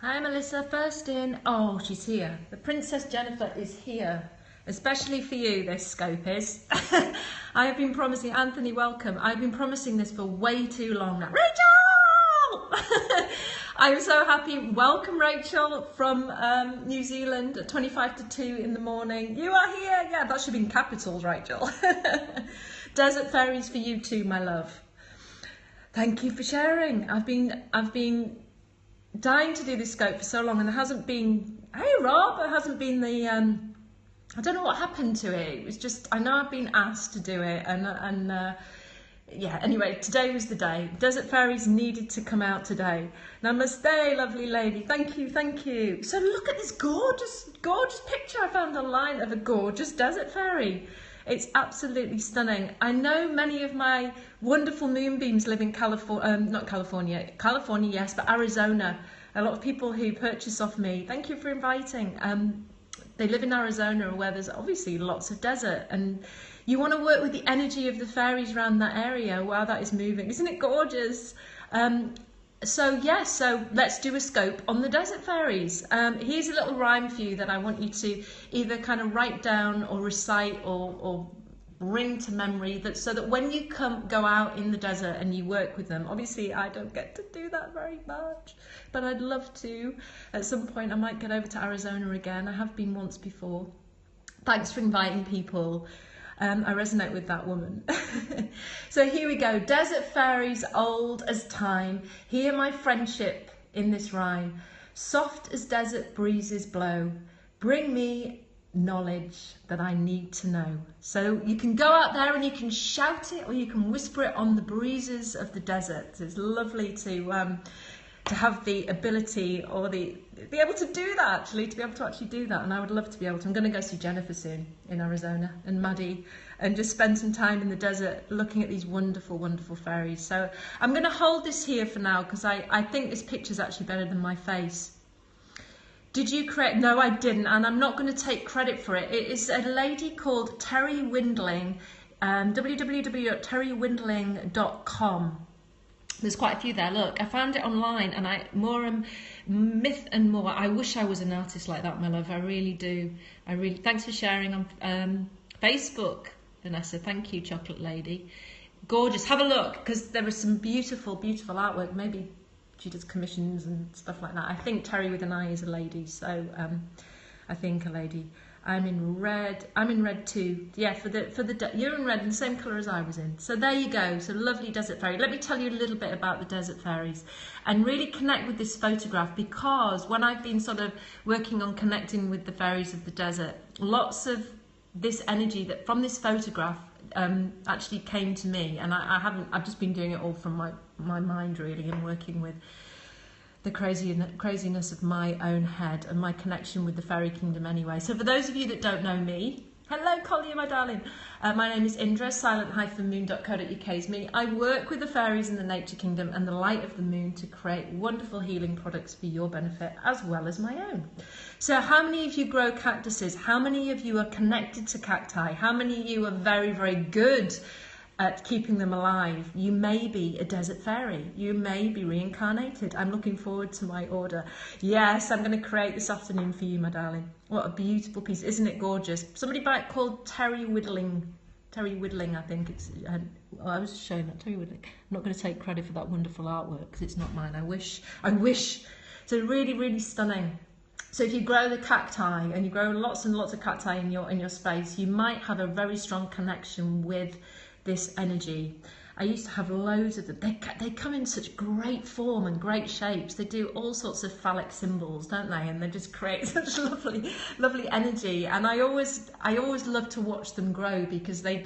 Hi Melissa, first in. Oh, she's here. The Princess Jennifer is here. Especially for you, this scope is. I have been promising, Anthony, welcome. I've been promising this for way too long now. Rachel! I'm so happy. Welcome, Rachel, from New Zealand at 25 to 2 in the morning. You are here. Yeah, that should be in capitals, Rachel. Desert Fairies for you too, my love. Thank you for sharing. I've been dying to do this scope for so long, and there hasn't been, hey Rob, there hasn't been the, I don't know what happened to it. It was just, I know I've been asked to do it, and yeah, anyway, today was the day. Desert Fairies needed to come out today. Namaste, lovely lady. Thank you, thank you. So look at this gorgeous, gorgeous picture I found online of a gorgeous desert fairy. It's absolutely stunning. I know many of my wonderful moonbeams live in California, yes, but Arizona. A lot of people who purchase off me, thank you for inviting. They live in Arizona where there's obviously lots of desert, and you want to work with the energy of the fairies around that area. Wow, that is moving. Isn't it gorgeous? So yes, so let's do a scope on the desert fairies. Here's a little rhyme for you that I want you to either kind of write down or recite or bring to memory, that so that when you go out in the desert and you work with them, obviously I don't get to do that very much, but I'd love to. At some point I might get over to Arizona again. I have been once before. Thanks for inviting people. I resonate with that woman. So here we go. Desert fairies old as time, hear my friendship in this rhyme. Soft as desert breezes blow, bring me knowledge that I need to know. So you can go out there and you can shout it, or you can whisper it on the breezes of the desert. It's lovely to have the ability or be able to do that, actually, to be able to actually do that. And I would love to be able to. I'm going to go see Jennifer soon in Arizona, and Maddie, and just spend some time in the desert looking at these wonderful, wonderful fairies. So I'm going to hold this here for now because I think this picture is actually better than my face. Did you create? No, I didn't, and I'm not going to take credit for it. It is a lady called Terry Windling, www.terrywindling.com. There's quite a few there. Look, I found it online, and myth and more. I wish I was an artist like that, my love. I really do. Thanks for sharing on Facebook, Vanessa. Thank you, Chocolate Lady. Gorgeous. Have a look, because there is some beautiful, beautiful artwork. Maybe she does commissions and stuff like that. I think Terry with an I is a lady, so I think a lady. I'm in red. I'm in red too. Yeah, you're in red, in the same colour as I was in. So there you go. So lovely desert fairy. Let me tell you a little bit about the desert fairies, and really connect with this photograph, because when I've been sort of working on connecting with the fairies of the desert, lots of this energy that from this photograph actually came to me, and I've just been doing it all from my mind really, and working with the craziness of my own head and my connection with the fairy kingdom anyway. So for those of you that don't know me, hello Collier, my darling. My name is Indra, silent-moon.co.uk is me. I work with the fairies in the nature kingdom and the light of the moon to create wonderful healing products for your benefit as well as my own. So how many of you grow cactuses? How many of you are connected to cacti? How many of you are very, very good at keeping them alive? You may be a desert fairy. You may be reincarnated. I'm looking forward to my order. Yes, I'm going to create this afternoon for you, my darling. What a beautiful piece. Isn't it gorgeous? Somebody called Terry Whittling. Terry Whittling, I think it's. I was showing that, Terry Whittling. I'm not going to take credit for that wonderful artwork because it's not mine. I wish. So really, really stunning. So if you grow the cacti, and you grow lots and lots of cacti in your space, you might have a very strong connection with this energy. I used to have loads of them. They come in such great form and great shapes. They do all sorts of phallic symbols, don't they? And they just create such lovely, lovely energy. And I always love to watch them grow, because they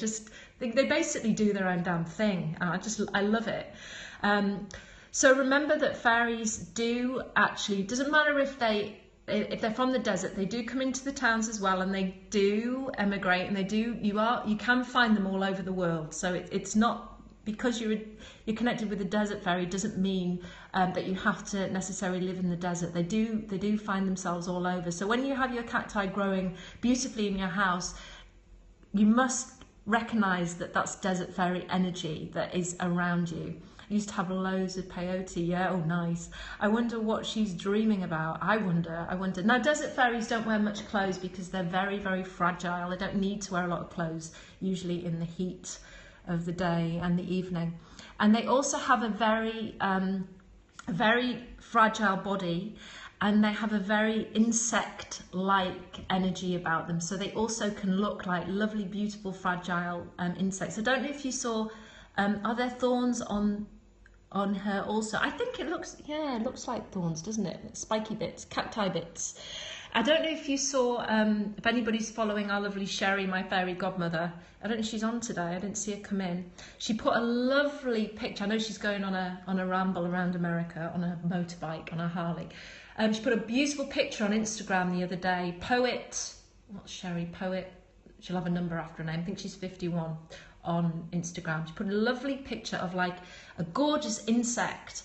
basically do their own damn thing. And I love it. So remember that fairies do actually, doesn't matter if they're from the desert, they do come into the towns as well, and they do emigrate, and you can find them all over the world. So it's not because you're connected with a desert fairy doesn't mean that you have to necessarily live in the desert. They do find themselves all over. So when you have your cacti growing beautifully in your house, you must recognize that that's desert fairy energy that is around you. I used to have loads of peyote. Yeah, oh nice. I wonder what she's dreaming about. I wonder. Now, desert fairies don't wear much clothes because they're very, very fragile. They don't need to wear a lot of clothes, usually in the heat of the day and the evening. And they also have a very fragile body, and they have a very insect-like energy about them. So they also can look like lovely, beautiful, fragile insects. I don't know if you saw, are there thorns on her also? I think it looks like thorns, doesn't it? Spiky bits, cacti bits. I don't know if you saw, if anybody's following our lovely Sherry, my fairy godmother. I don't know if she's on today. I didn't see her come in. She put a lovely picture. I know she's going on a ramble around America on a motorbike, on a Harley. She put a beautiful picture on Instagram the other day. Poet, what's Sherry? Poet, she'll have a number after her name. I think she's 51 on Instagram. She put a lovely picture of like a gorgeous insect,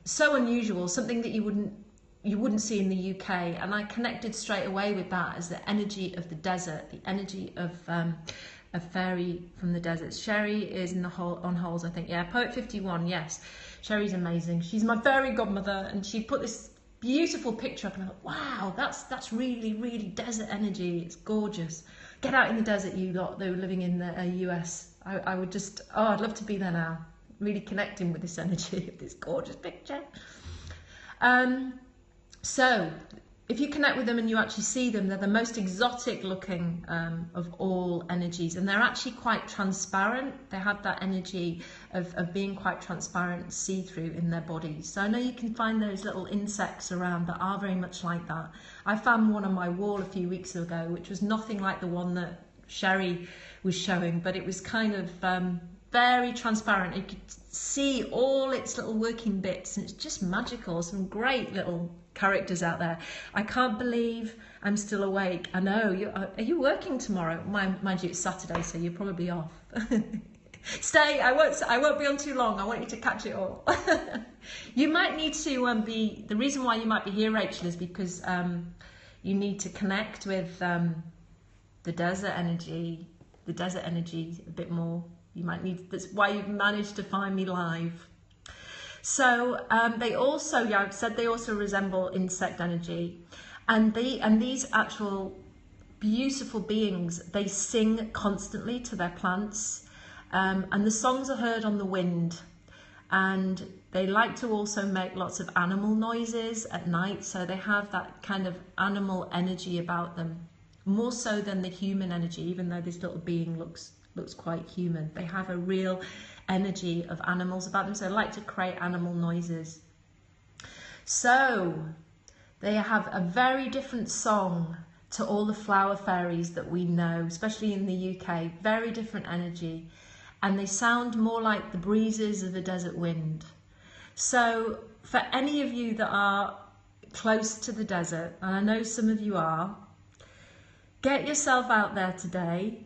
so unusual, something that you wouldn't see in the UK. And I connected straight away with that as the energy of the desert, the energy of a fairy from the desert. Sherry is in the on holes, I think. Yeah, Poet 51, yes. Sherry's amazing. She's my fairy godmother, and she put this beautiful picture up, and I thought, wow, that's really, really desert energy. It's gorgeous. Get out in the desert, you lot that are living in the US. I would just, I'd love to be there now, really connecting with this energy of this gorgeous picture. So if you connect with them and you actually see them, they're the most exotic looking of all energies, and they're actually quite transparent. They have that energy of being quite transparent, see-through in their bodies. So I know you can find those little insects around that are very much like that. I found one on my wall a few weeks ago, which was nothing like the one that Sherry was showing, but it was kind of very transparent. You could see all its little working bits, and it's just magical. Some great little characters out there. I can't believe I'm still awake. I know. Are you working tomorrow? Mind you, it's Saturday, so you're probably off. Stay. I won't be on too long. I want you to catch it all. You might need to be. The reason why you might be here, Rachel, is because you need to connect with the desert energy. The desert energy a bit more. You might need. That's why you've managed to find me live. So they also, yeah, I've said they also resemble insect energy, and these actual beautiful beings, they sing constantly to their plants, and the songs are heard on the wind, and they like to also make lots of animal noises at night. So they have that kind of animal energy about them, more so than the human energy, even though this little being looks quite human. They have a real energy of animals about them, so they like to create animal noises. So they have a very different song to all the flower fairies that we know, especially in the UK. Very different energy, and they sound more like the breezes of a desert wind. So for any of you that are close to the desert, and I know some of you are, get yourself out there today.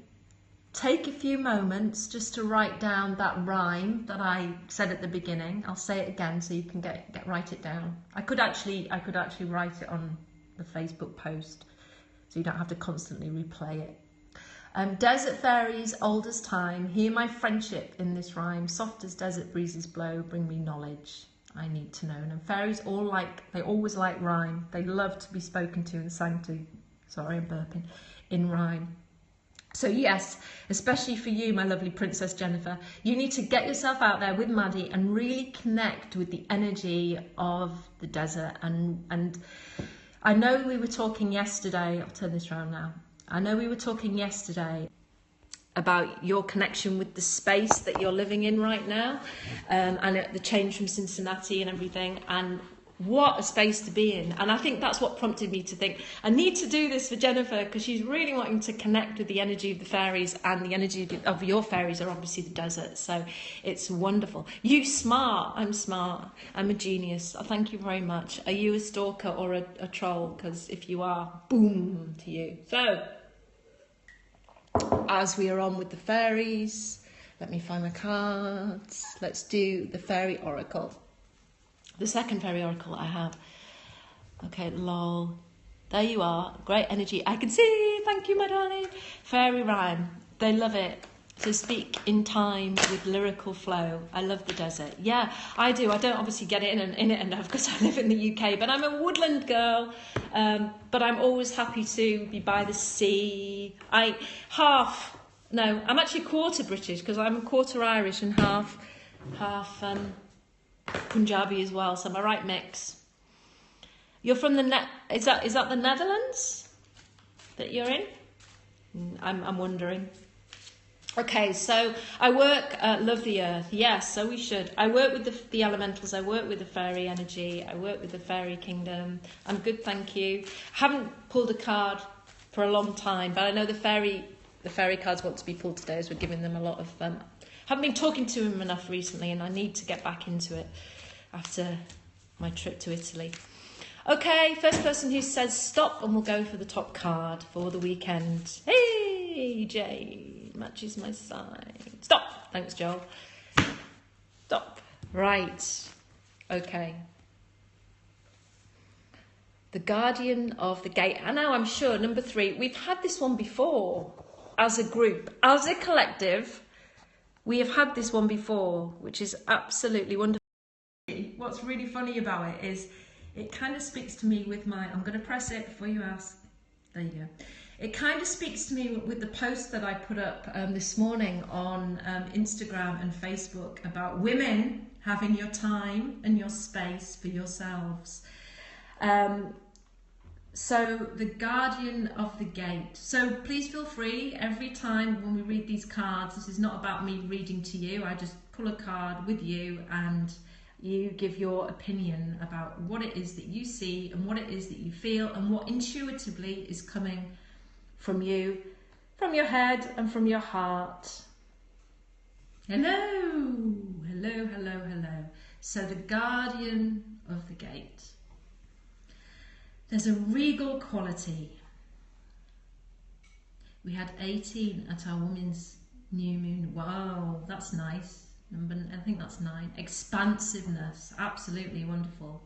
Take a few moments just to write down that rhyme that I said at the beginning. I'll say it again so you can write it down. I could actually write it on the Facebook post, so you don't have to constantly replay it. Desert fairies, old as time, hear my friendship in this rhyme. Soft as desert breezes blow, bring me knowledge I need to know. And fairies they always like rhyme. They love to be spoken to and sang to. Sorry, I'm burping. In rhyme. So yes, especially for you, my lovely Princess Jennifer, you need to get yourself out there with Maddie and really connect with the energy of the desert. And I know we were talking yesterday, I'll turn this around now. I know we were talking yesterday about your connection with the space that you're living in right now, and the change from Cincinnati and everything, and what a space to be in. And I think that's what prompted me to think I need to do this for Jennifer, because she's really wanting to connect with the energy of the fairies, and the energy of your fairies are obviously the desert. So it's wonderful. You smart. I'm smart. I'm a genius. Thank you very much. Are you a stalker or a troll? Because if you are, boom to you. So as we are on with the fairies, let me find my cards. Let's do the fairy oracle. The second fairy oracle I have. Okay, lol. There you are. Great energy. I can see. Thank you, my darling. Fairy rhyme. They love it. So speak in time with lyrical flow. I love the desert. Yeah, I do. I don't obviously get it in it enough because I live in the UK, but I'm a woodland girl. But I'm always happy to be by the sea. I'm actually quarter British because I'm a quarter Irish and half Punjabi as well. So I'm a right mix. You're from is that the Netherlands that you're in? I'm wondering. Okay, so I work, love the earth, yes, so we should. I work with the elementals, I work with the fairy energy, I work with the fairy kingdom. I'm good, thank you. Haven't pulled a card for a long time, but I know the fairy cards want to be pulled today as we're giving them a lot of... haven't been talking to them enough recently and I need to get back into it after my trip to Italy. Okay, first person who says stop and we'll go for the top card for the weekend. Hey, Jay, matches my sign. Stop. Thanks, Joel. Stop. Right. Okay. The Guardian of the Gate. And now I'm sure, number 3, we've had this one before as a group. As a collective, we have had this one before, which is absolutely wonderful. What's really funny about it is it kind of speaks to me with my... I'm going to press it before you ask. There you go. It kind of speaks to me with the post that I put up this morning on Instagram and Facebook about women having your time and your space for yourselves. So the Guardian of the Gate. So please feel free every time when we read these cards. This is not about me reading to you. I just pull a card with you and you give your opinion about what it is that you see and what it is that you feel and what intuitively is coming from you, from your head and from your heart. Hello, hello, hello, hello. So the Guardian of the Gate. There's a regal quality. We had 18 at our women's new moon. Wow, that's nice. I think that's 9. Expansiveness, absolutely wonderful.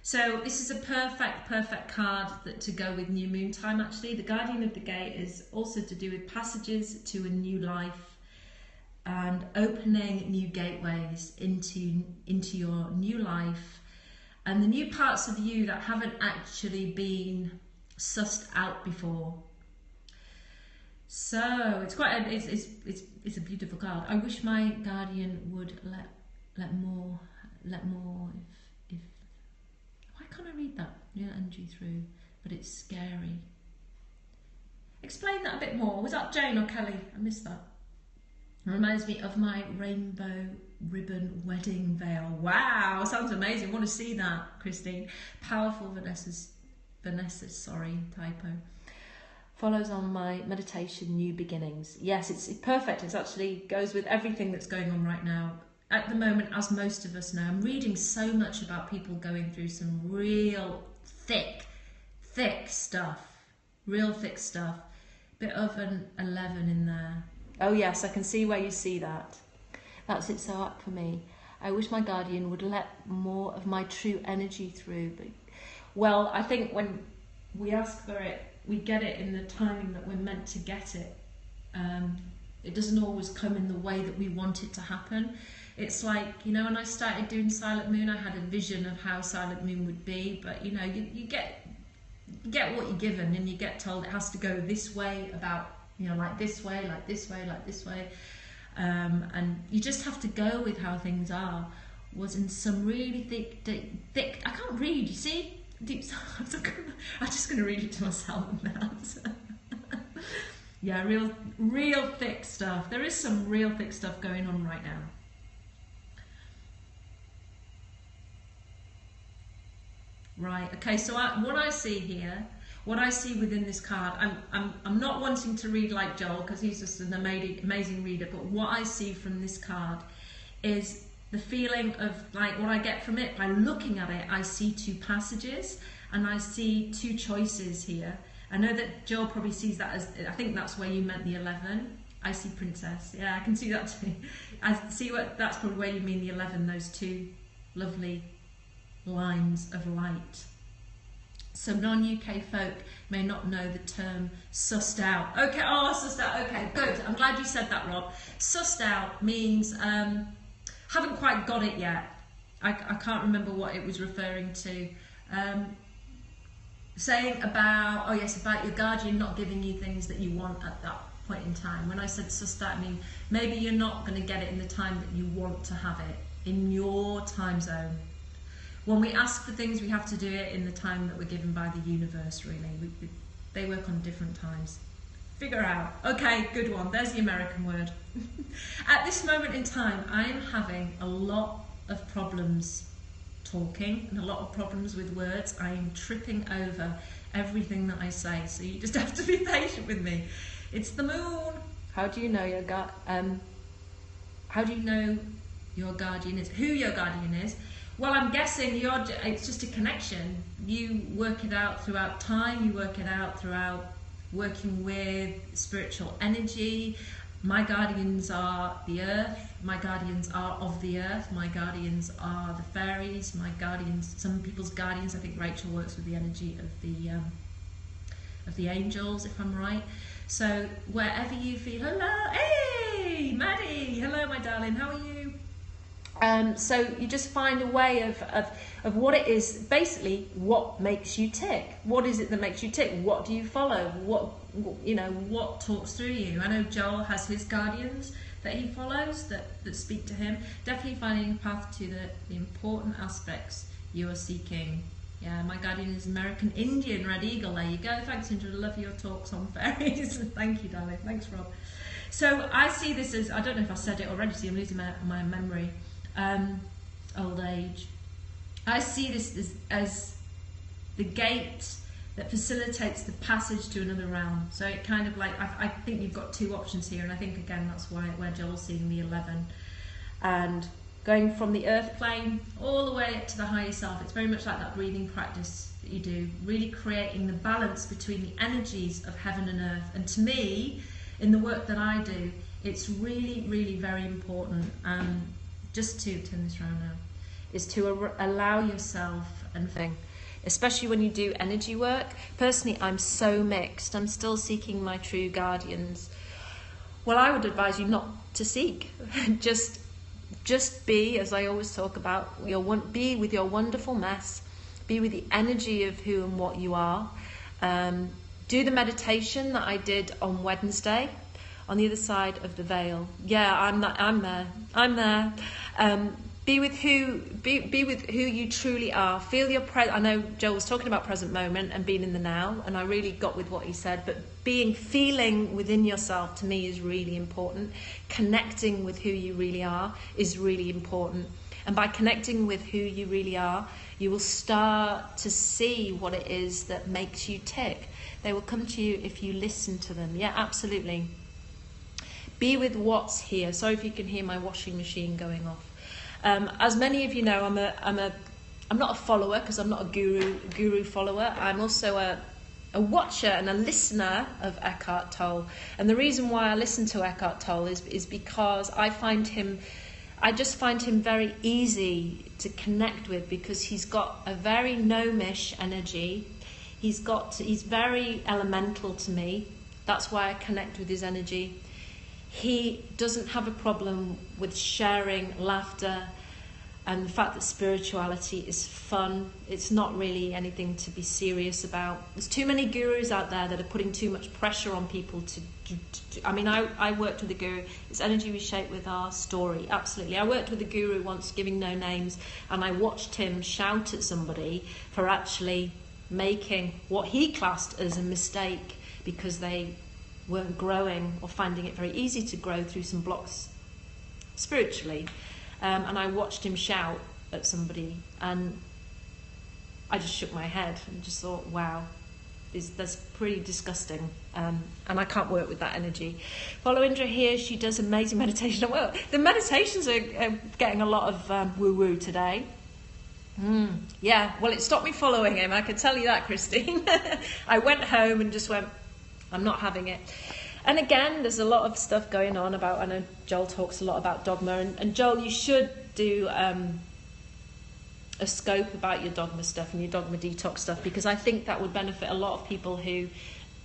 So this is a perfect card to go with new moon time actually. The Guardian of the Gate is also to do with passages to a new life and opening new gateways into your new life and the new parts of you that haven't actually been sussed out before. So it's quite it's a beautiful card. I wish my guardian would let more if why can't I read that energy through? But it's scary. Explain that a bit more. Was that Jane or Kelly? I missed that. It reminds me of my rainbow ribbon wedding veil. Wow, sounds amazing. I want to see that, Christine. Powerful Vanessa's typo. Follows on my meditation, New Beginnings. Yes, it's perfect. It actually goes with everything that's going on right now. At the moment, as most of us know, I'm reading so much about people going through some real thick stuff. Real thick stuff. Bit of an 11 in there. Oh yes, I can see where you see that. That's it so up for me. I wish my guardian would let more of my true energy through. But, well, I think when we ask for it, we get it in the timing that we're meant to get it. It doesn't always come in the way that we want it to happen. It's like, when I started doing Silent Moon, I had a vision of how Silent Moon would be, but you get what you're given, and you get told it has to go this way, about, like this way, like this way, like this way. And you just have to go with how things are. Was in some really thick, I can't read, you see? Deep. I'm just going to read it to myself now. Yeah, real thick stuff. There is some real thick stuff going on right now. Right. Okay. So what I see here, what I see within this card, I'm not wanting to read like Joel because he's just an amazing reader. But what I see from this card is the feeling of, like, what I get from it by looking at it. I see 2 passages and I see 2 choices here. I know that Joel probably sees that as, I think that's where you meant the 11. I see princess. Yeah, I can see that too. I see that's probably where you mean the 11, those 2 lovely lines of light. So non-UK folk may not know the term sussed out. Okay, oh, sussed out, okay, good. I'm glad you said that, Rob. Sussed out means haven't quite got it yet. I can't remember what it was referring to. Saying about, oh yes, about your guardian not giving you things that you want at that point in time. When I said sussed out, I mean maybe you're not going to get it in the time that you want to have it, in your time zone. When we ask for things, we have to do it in the time that we're given by the universe, really. They work on different times. Figure out. Okay, good one. There's the American word. At this moment in time, I am having a lot of problems talking and a lot of problems with words. I am tripping over everything that I say, so you just have to be patient with me. It's the moon. How do you know your how do you know your guardian is? Who your guardian is? Well, I'm guessing it's just a connection. You work it out throughout time, you work it out throughout working with spiritual energy. My guardians are the earth, my guardians are of the earth, my guardians are the fairies, my guardians, some people's guardians, I think Rachel works with the energy of the angels, if I'm right. So wherever you feel, hello, hey, Maddie, hello my darling, how are you? So you just find a way of what it is, basically what makes you tick. What is it that makes you tick? What do you follow? What talks through you? I know Joel has his guardians that he follows that speak to him. Definitely finding a path to the important aspects you are seeking. Yeah, my guardian is American Indian Red Eagle. There you go. Thanks, Indra. I love your talks on fairies. Thank you, darling. Thanks, Rob. So I see this as, I don't know if I said it already, see I'm losing my memory. Old age. I see this as the gate that facilitates the passage to another realm. So it kind of like, I think you've got two options here, and I think again that's where Joel's seeing the 11. And going from the earth plane all the way up to the higher self, it's very much like that breathing practice that you do, really creating the balance between the energies of heaven and earth. And to me, in the work that I do, it's really, really very important. Just to turn this around now, is to allow yourself and thing, especially when you do energy work. Personally, I'm so mixed. I'm still seeking my true guardians. Well, I would advise you not to seek. just be, as I always talk about, be with your wonderful mess. Be with the energy of who and what you are. Do the meditation that I did on Wednesday. On the other side of the veil. Yeah, I'm there. Be with who you truly are. Feel your I know Joel was talking about present moment and being in the now, and I really got with what he said, but feeling within yourself to me is really important. Connecting with who you really are is really important. And by connecting with who you really are, you will start to see what it is that makes you tick. They will come to you if you listen to them. Yeah, absolutely. Be with what's here. Sorry if you can hear my washing machine going off. As many of you know, I'm not a follower because I'm not a guru follower. I'm also a watcher and a listener of Eckhart Tolle. And the reason why I listen to Eckhart Tolle is because I just find him very easy to connect with, because he's got a very gnomish energy. He's very elemental to me. That's why I connect with his energy. He doesn't have a problem with sharing laughter and the fact that spirituality is fun. It's not really anything to be serious about. There's too many gurus out there that are putting too much pressure on people to I mean, I worked with a guru. His energy was shaped with our story, absolutely. I worked with a guru once, giving no names, and I watched him shout at somebody for actually making what he classed as a mistake because they weren't growing or finding it very easy to grow through some blocks spiritually. And I watched him shout at somebody, and I just shook my head and just thought, wow, that's pretty disgusting. And I can't work with that energy. Follow Indra here, she does amazing meditation. Well, the meditations are getting a lot of woo-woo today. Yeah, well, it stopped me following him, I can tell you that, Christine. I went home and just went, I'm not having it. And again, there's a lot of stuff going on about, I know Joel talks a lot about dogma, and Joel, you should do a scope about your dogma stuff and your dogma detox stuff, because I think that would benefit a lot of people who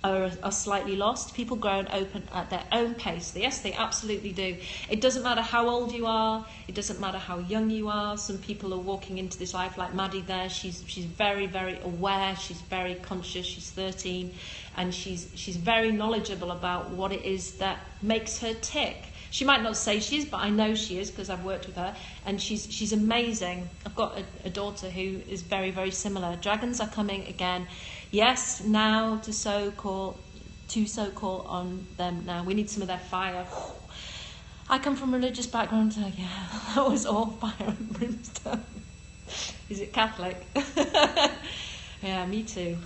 are slightly lost. People grow and open at their own pace. Yes, they absolutely do. It doesn't matter how old you are. It doesn't matter how young you are. Some people are walking into this life like Maddie there. She's very, very aware. She's very conscious. She's 13, and she's very knowledgeable about what it is that makes her tick. She might not say she is, but I know she is because I've worked with her, and she's amazing. I've got a daughter who is very, very similar. Dragons are coming again. Yes, now to so call on them now. We need some of their fire. I come from a religious background, so yeah, that was all fire and brimstone. Is it Catholic? Yeah, me too.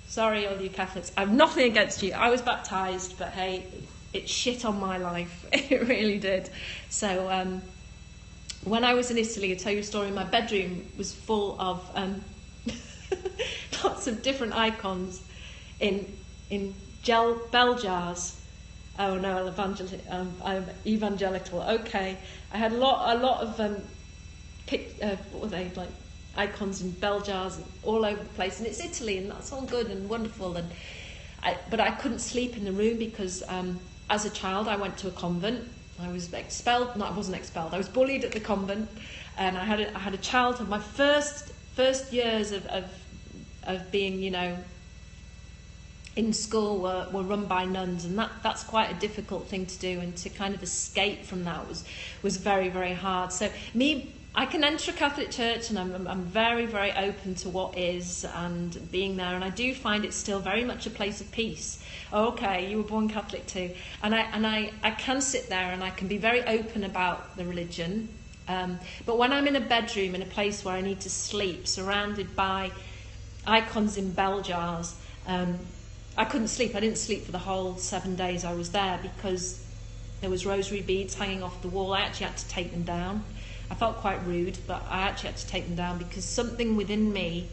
Sorry, all you Catholics. I have nothing against you. I was baptised, but hey, it shit on my life. It really did. So when I was in Italy, I'll tell you a story. My bedroom was full of lots of different icons in bell jars. Oh no, I'm evangelical. Okay, I had a lot of what were they, like icons in bell jars all over the place, and it's Italy, and that's all good and wonderful. But I couldn't sleep in the room because as a child I went to a convent. I was expelled. No, I wasn't expelled. I was bullied at the convent, and I had a childhood. My first years of being, you know, in school were run by nuns, and that's quite a difficult thing to do, and to kind of escape from that was very, very hard. So I can enter a Catholic church, and I'm very, very open to what is and being there, and I do find it still very much a place of peace. Oh, okay, you were born Catholic too, and I can sit there and I can be very open about the religion, but when I'm in a bedroom in a place where I need to sleep, surrounded by icons in bell jars, I couldn't sleep. I didn't sleep for the whole 7 days I was there because there was rosary beads hanging off the wall. I actually had to take them down. I felt quite rude, but I actually had to take them down because something within me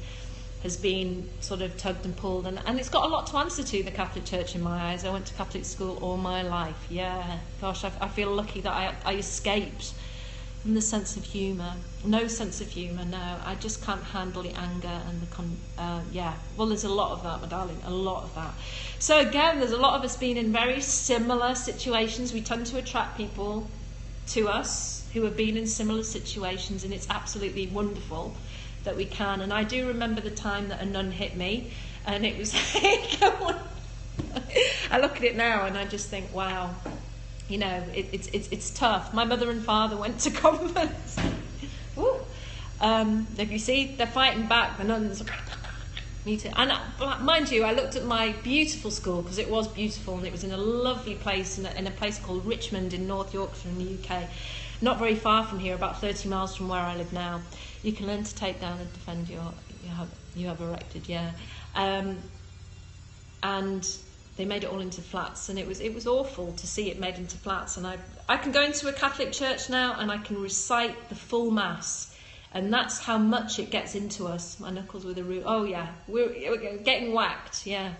has been sort of tugged and pulled, and it's got a lot to answer to, the Catholic Church, in my eyes. I went to Catholic school all my life. Yeah, gosh, I feel lucky that I escaped from the sense of humour. No sense of humour, no. I just can't handle the anger and the well, there's a lot of that, my darling, a lot of that. So again, there's a lot of us being in very similar situations. We tend to attract people to us who have been in similar situations, and it's absolutely wonderful that we can. And I do remember the time that a nun hit me, and it was like, I look at it now and I just think, wow, you know, it's tough. My mother and father went to convents. If you see, they're fighting back, the nuns. Me too. And mind you, I looked at my beautiful school, because it was beautiful, and it was in a lovely place, in a place called Richmond in North Yorkshire in the UK. Not very far from here, about 30 miles from where I live now. You can learn to take down and defend you have erected, yeah. And they made it all into flats, and it was awful to see it made into flats. And I can go into a Catholic church now and I can recite the full mass, and that's how much it gets into us. My knuckles with a root. Oh yeah, we're getting whacked, yeah.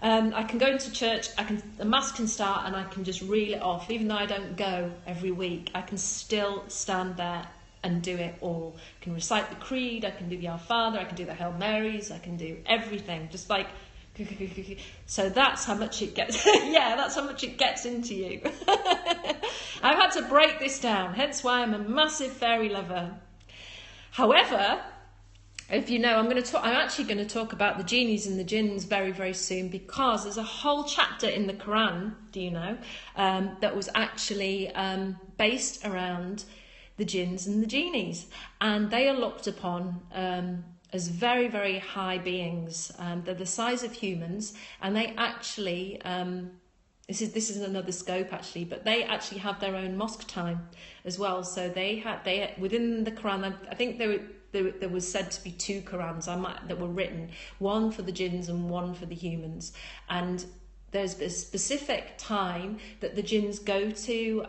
I can go into church, the mass can start, and I can just reel it off. Even though I don't go every week, I can still stand there and do it all. I can recite the creed, I can do the Our Father, I can do the Hail Marys, I can do everything, just like. So that's how much it gets. Yeah, that's how much it gets into you. I've had to break this down, hence why I'm a massive fairy lover. However, if you know, I'm actually going to talk about the genies and the jinns very, very soon, because there's a whole chapter in the Quran, do you know, that was actually based around the jinns and the genies, and they are looked upon as very, very high beings. They're the size of humans, and they actually, this is another scope actually, but they actually have their own mosque time as well. So they within the Quran, I think there was said to be 2 Qurans that were written, one for the jinns and one for the humans. And there's a specific time that the jinns go to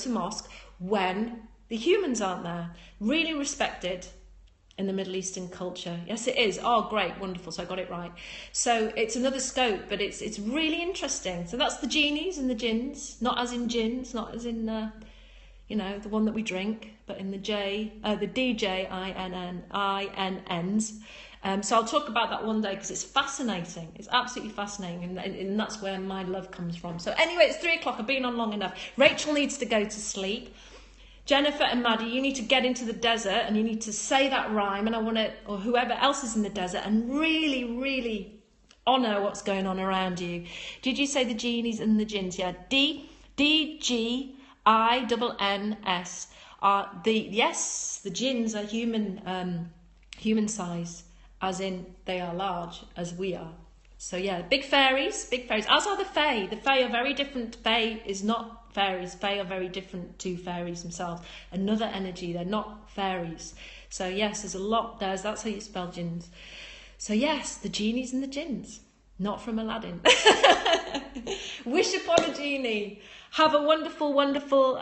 mosque when the humans aren't there. Really respected in the Middle Eastern culture. Yes, it is. Oh, great, wonderful. So I got it right. So it's another scope, but it's really interesting. So that's the genies and the jinns, not as in jinns, not as in you know, the one that we drink, but in the DJINNs. So I'll talk about that one day because it's fascinating. It's absolutely fascinating, and that's where my love comes from. So anyway, it's 3 o'clock. I've been on long enough. Rachel needs to go to sleep. Jennifer and Maddie, you need to get into the desert and you need to say that rhyme, and I want to, or whoever else is in the desert, and really, really honour what's going on around you. Did you say the genies and the jinns? Yeah, DGINNS. The jinns are human size, as in they are large as we are. So yeah, big fairies, as are the fae. The fae are very different. Fae is not fairies. Fae are very different to fairies themselves. Another energy, they're not fairies. So yes, there's a lot there. That's how you spell jinns. So yes, the genies and the jinns, not from Aladdin. Wish upon a genie. Have a wonderful, wonderful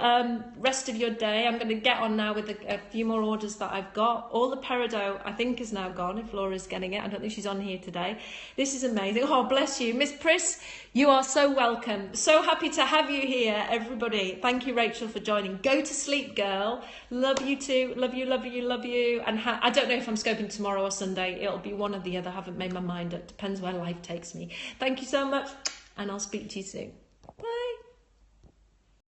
rest of your day. I'm going to get on now with a few more orders that I've got. All the peridot, I think, is now gone, if Laura's getting it. I don't think she's on here today. This is amazing. Oh, bless you. Miss Pris, you are so welcome. So happy to have you here, everybody. Thank you, Rachel, for joining. Go to sleep, girl. Love you too. Love you, love you, love you. And I don't know if I'm scoping tomorrow or Sunday. It'll be one or the other. I haven't made my mind up. Depends where life takes me. Thank you so much, and I'll speak to you soon.